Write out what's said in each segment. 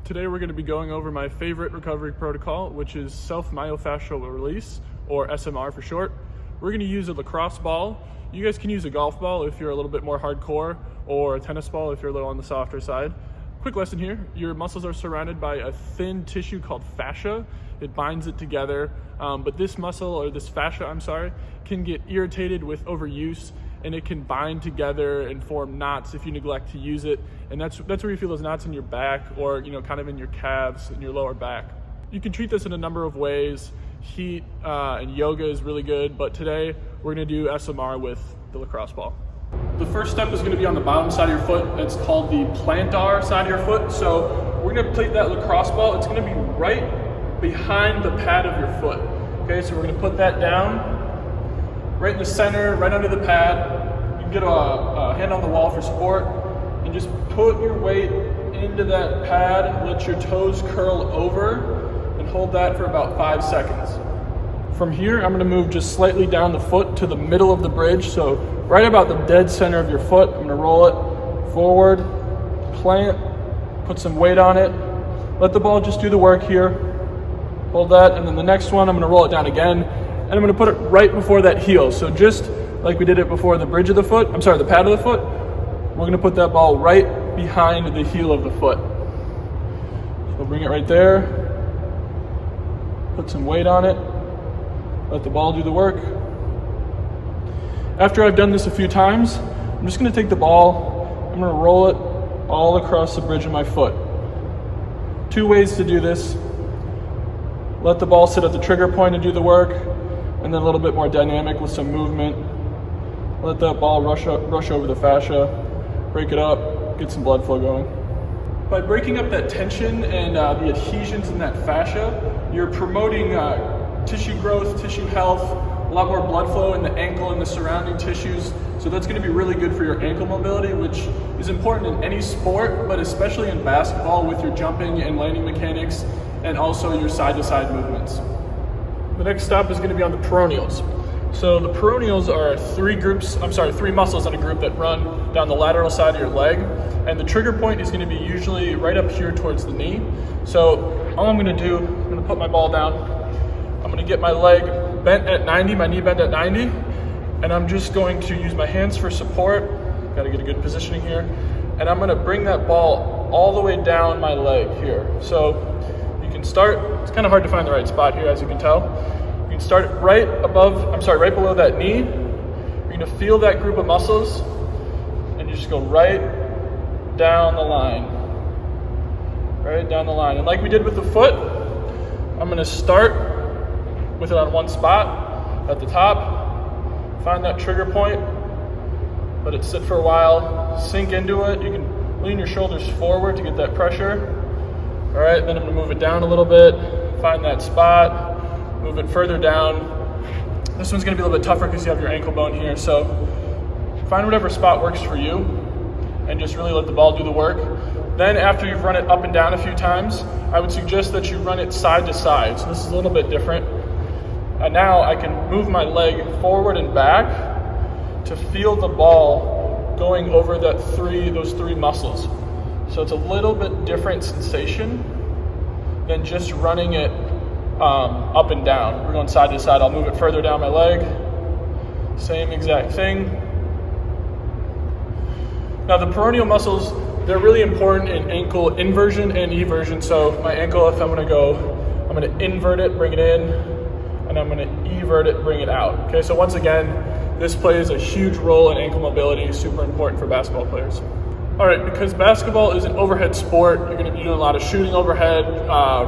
Today we're going to be going over my favorite recovery protocol, which is self-myofascial release, or SMR for short. We're going to use a lacrosse ball. You guys can use a golf ball if you're a little bit more hardcore, or a tennis ball if you're a little on the softer side. Quick lesson here, your muscles are surrounded by a thin tissue called fascia. It binds it together, but this muscle, or this fascia, can get irritated with overuse, and it can bind together and form knots if you neglect to use it. And that's where you feel those knots in your back, or kind of in your calves and your lower back. You can treat this in a number of ways. Heat and yoga is really good, but today we're gonna do SMR with the lacrosse ball. The first step is gonna be on the bottom side of your foot. It's called the plantar side of your foot. So we're gonna plate that lacrosse ball. It's gonna be right behind the pad of your foot. Okay, so we're gonna put that down right in the center, right under the pad. You can get a hand on the wall for support, and just put your weight into that pad, let your toes curl over, and hold that for about 5 seconds. From here, I'm gonna move just slightly down the foot to the middle of the bridge, so right about the dead center of your foot. I'm gonna roll it forward, plant, put some weight on it, let the ball just do the work here. Hold that, and then the next one, I'm gonna roll it down again, and I'm gonna put it right before that heel. So just like we did it before the bridge of the foot, the pad of the foot, we're gonna put that ball right behind the heel of the foot. So bring it right there, put some weight on it, let the ball do the work. After I've done this a few times, I'm just gonna take the ball, I'm gonna roll it all across the bridge of my foot. 2 ways to do this. Let the ball sit at the trigger point and do the work, and then a little bit more dynamic with some movement. Let that ball rush over the fascia, break it up, get some blood flow going. By breaking up that tension and the adhesions in that fascia, you're promoting tissue growth, tissue health, a lot more blood flow in the ankle and the surrounding tissues. So that's going to be really good for your ankle mobility, which is important in any sport, but especially in basketball with your jumping and landing mechanics, and also your side-to-side movements. The next stop is going to be on the peroneals. So the peroneals are three muscles in a group that run down the lateral side of your leg, and the trigger point is going to be usually right up here towards the knee. So all I'm going to do, I'm going to put my ball down, I'm going to get my leg bent at 90, my knee bent at 90, and I'm just going to use my hands for support. Got to get a good positioning here, and I'm going to bring that ball all the way down my leg here. So you can start, it's kind of hard to find the right spot here, as you can tell. You can start right below that knee. You're gonna feel that group of muscles, and you just go right down the line. Right down the line. And like we did with the foot, I'm gonna start with it on one spot at the top, find that trigger point, let it sit for a while, sink into it. You can lean your shoulders forward to get that pressure. All right, then I'm gonna move it down a little bit, find that spot, move it further down. This one's gonna be a little bit tougher because you have your ankle bone here, so find whatever spot works for you and just really let the ball do the work. Then after you've run it up and down a few times, I would suggest that you run it side to side. So this is a little bit different. And now I can move my leg forward and back to feel the ball going over those three muscles. So it's a little bit different sensation than just running it up and down. We're going side to side. I'll move it further down my leg. Same exact thing. Now the peroneal muscles, they're really important in ankle inversion and eversion. So my ankle, if I'm going to invert it, bring it in, and I'm going to evert it, bring it out. Okay, so once again, this plays a huge role in ankle mobility, super important for basketball players. All right, because basketball is an overhead sport, you're going to be doing a lot of shooting overhead,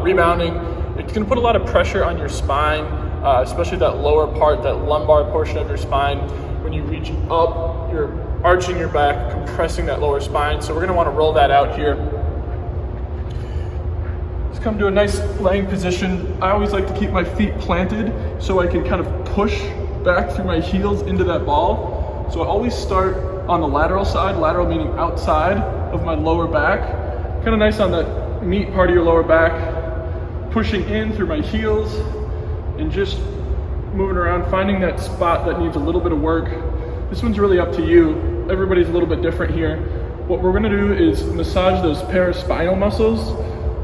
rebounding. It's going to put a lot of pressure on your spine, especially that lower part, that lumbar portion of your spine. When you reach up, you're arching your back, compressing that lower spine. So we're going to want to roll that out here. Let's come to a nice laying position. I always like to keep my feet planted so I can kind of push back through my heels into that ball. So I always start on the lateral side, lateral meaning outside of my lower back. Kind of nice on that meat part of your lower back. Pushing in through my heels and just moving around, finding that spot that needs a little bit of work. This one's really up to you. Everybody's a little bit different here. What we're gonna do is massage those paraspinal muscles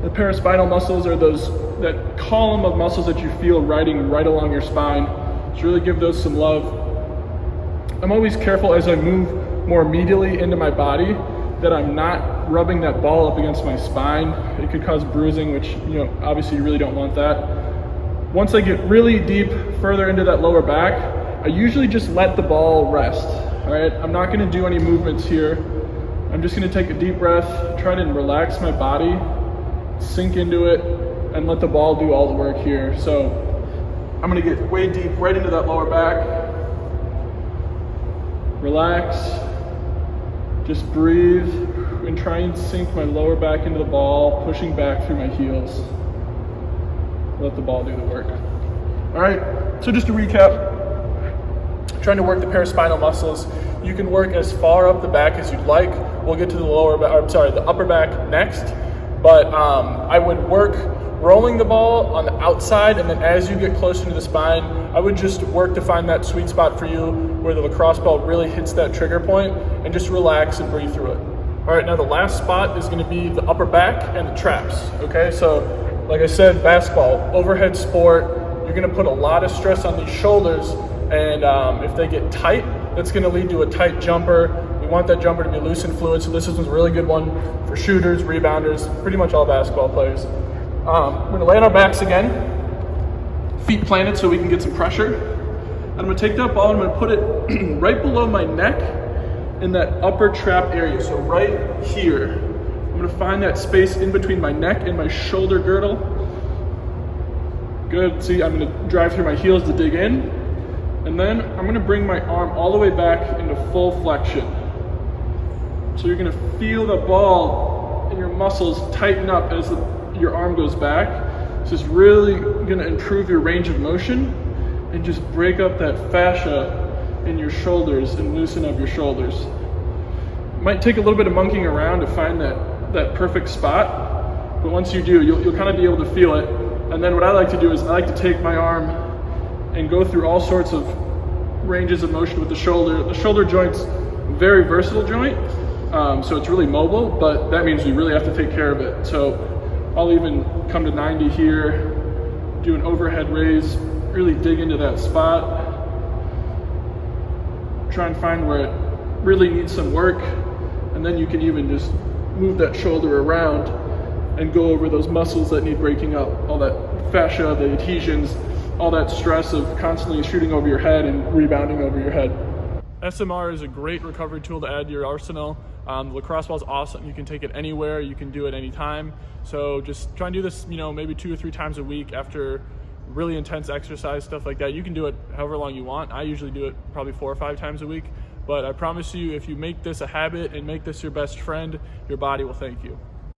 at paraspinal muscles are that column of muscles that you feel riding right along your spine. So really give those some love. I'm always careful as I move more medially into my body that I'm not rubbing that ball up against my spine. It could cause bruising, which, obviously you really don't want that. Once I get really deep further into that lower back, I usually just let the ball rest. All right, I'm not gonna do any movements here. I'm just gonna take a deep breath, try to relax my body, sink into it, and let the ball do all the work here. So I'm gonna get way deep right into that lower back. Relax, just breathe, and try and sink my lower back into the ball, pushing back through my heels. Let the ball do the work. All right, so just to recap, trying to work the paraspinal muscles. You can work as far up the back as you'd like. We'll get to the the upper back next. But I would work rolling the ball on the outside, and then as you get closer to the spine, I would just work to find that sweet spot for you where the lacrosse ball really hits that trigger point, and just relax and breathe through it. All right, now the last spot is gonna be the upper back and the traps, okay? So, like I said, basketball, overhead sport, you're gonna put a lot of stress on these shoulders, and if they get tight, that's gonna lead to a tight jumper. We want that jumper to be loose and fluid, so this is a really good one for shooters, rebounders, pretty much all basketball players. We're gonna lay on our backs again, feet planted so we can get some pressure. And I'm gonna take that ball and I'm gonna put it right below my neck in that upper trap area, so right here. I'm gonna find that space in between my neck and my shoulder girdle. Good, see, I'm gonna drive through my heels to dig in. And then I'm gonna bring my arm all the way back into full flexion. So you're gonna feel the ball and your muscles tighten up as your arm goes back. So it's really gonna improve your range of motion and just break up that fascia in your shoulders and loosen up your shoulders. It might take a little bit of monkeying around to find that perfect spot, but once you do, you'll kind of be able to feel it. And then what I like to do is I like to take my arm and go through all sorts of ranges of motion with the shoulder. The shoulder joint's a very versatile joint, so it's really mobile, but that means you really have to take care of it. So I'll even come to 90 here, do an overhead raise, really dig into that spot, try and find where it really needs some work, and then you can even just move that shoulder around and go over those muscles that need breaking up, all that fascia, the adhesions, all that stress of constantly shooting over your head and rebounding over your head. SMR is a great recovery tool to add to your arsenal. The lacrosse ball is awesome. You can take it anywhere, you can do it anytime. So just try and do this, maybe 2 or 3 times a week after really intense exercise, stuff like that. You can do it however long you want. I usually do it probably 4 or 5 times a week. But I promise you, if you make this a habit and make this your best friend, your body will thank you.